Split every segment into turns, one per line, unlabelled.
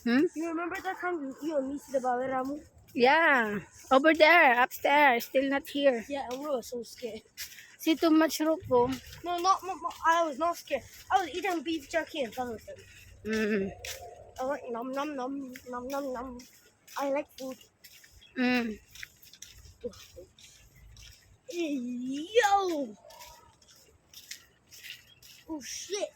Hmm?
You remember that time you and me see the Baleramu?
Yeah. Over there, upstairs. Still not here.
Yeah, and we were so scared.
See too much rufo.
No, I was not scared. I was eating beef jerky in front of them.
Mm.
I was like, nom nom nom, nom nom nom. I like food.
Mm.
Yo! Oh shit!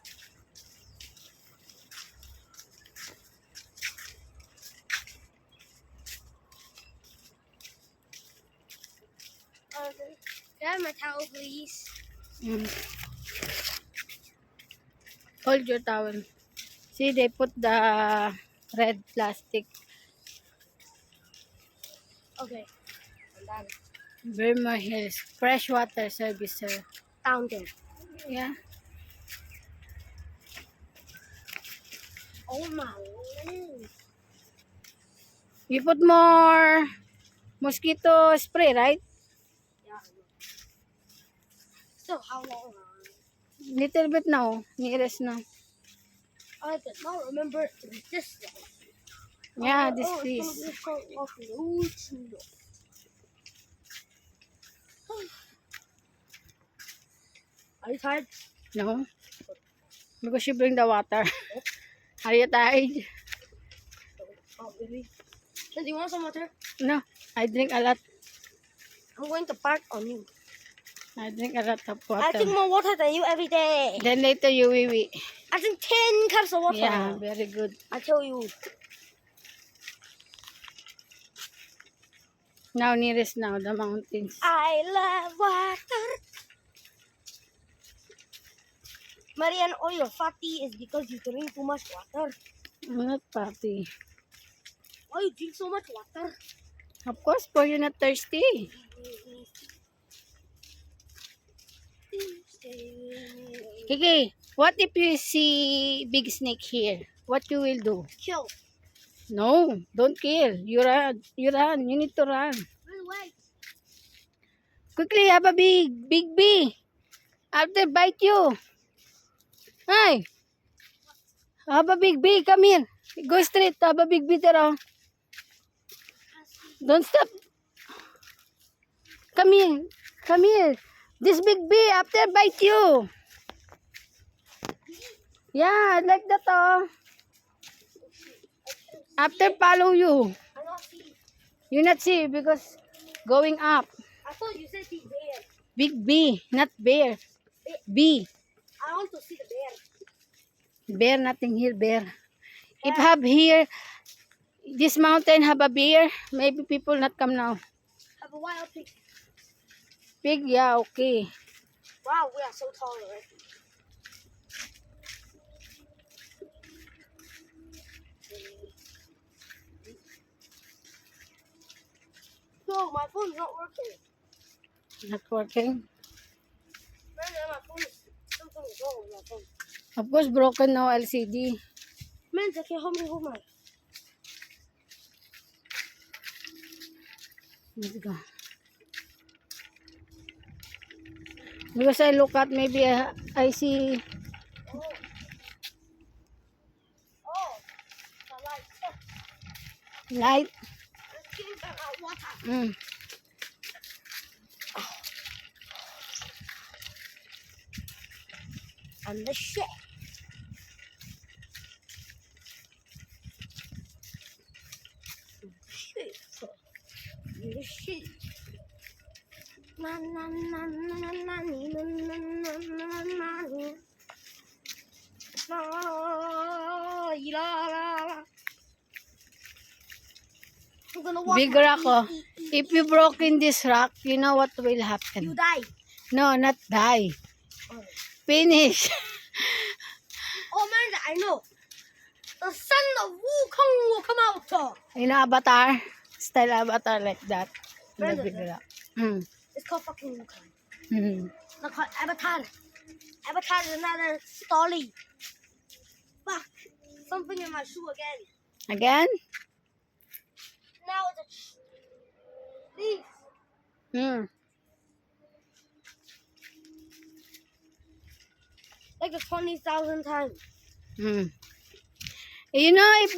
Can I have my towel, please?
Mm. Hold your towel. See, they put the red plastic.
Okay. I'm done.
Vermont Hills freshwater service, sir.
Down there.
Yeah.
Oh my lord.
You put more mosquito spray, right?
Yeah. So how long?
Little bit now. Nearest now.
I did not remember it to be this long.
Yeah, this
It's
piece.
gonna be so awful. Ooh, chulo. Are you tired?
No. Because you bring the water. Are you tired?
Oh, baby. Do you want some water?
No. I drink a lot.
I'm going to park on you.
I drink a lot of
I drink
water.
more water than you every day.
Then later you wee.
I drink 10 cups of water.
Yeah, very good.
I tell you.
Now nearest now, the mountains.
I love water. Marian, all your fatty is because you drink too much water.
I'm not party.
Why you drink so much water?
Of course, for you're not thirsty. Kiki, what if you see big snake here? What you will do?
Kill.
No, don't kill. You run. You run. You need to run.
Run away.
Quickly, have a big bee. After bite you. Hi. Have a big bee. Come here. Go straight. Have a big bee there. Don't stop. Come here. Come here. This big bee after bite you. Yeah, like that. After follow you.
I not see.
You not see because going up.
I thought you said the bear.
Big bee, not bear. Bee.
I want to see the bear.
Bear, nothing here, bear. If have here, this mountain have a bear, maybe people not come now.
Have a wild pig.
Pig, yeah, okay.
Wow, we are so tall already. No, my phone's not working.
Not working.
Man, my phone is something is wrong with my phone.
Of course, broken now LCD.
Man, can you help me hold my?
Let's go. Because I look at maybe I see
Oh. Oh, the light.
light.
Let's get back our water.
Mm.
And the shit. The shit. Na na na na na na na na na na na. La la. I'm gonna walk.
Big rock, oh. If you broke in this rock, you know what will
You
happen.
die.
No, not die.
Oh.
Finish.
Oh man, I know. The son of Wukong will come out.
In Avatar, style Avatar like that. In the
Brandon,
big rock. Mm.
It's called fucking Wukong.
Mm.
It's not called Avatar. Avatar is another story. Fuck. Something in my shoe again.
Again?
Now it's a please.
Mm.
Like a 20,000 times.
Mm. You know, if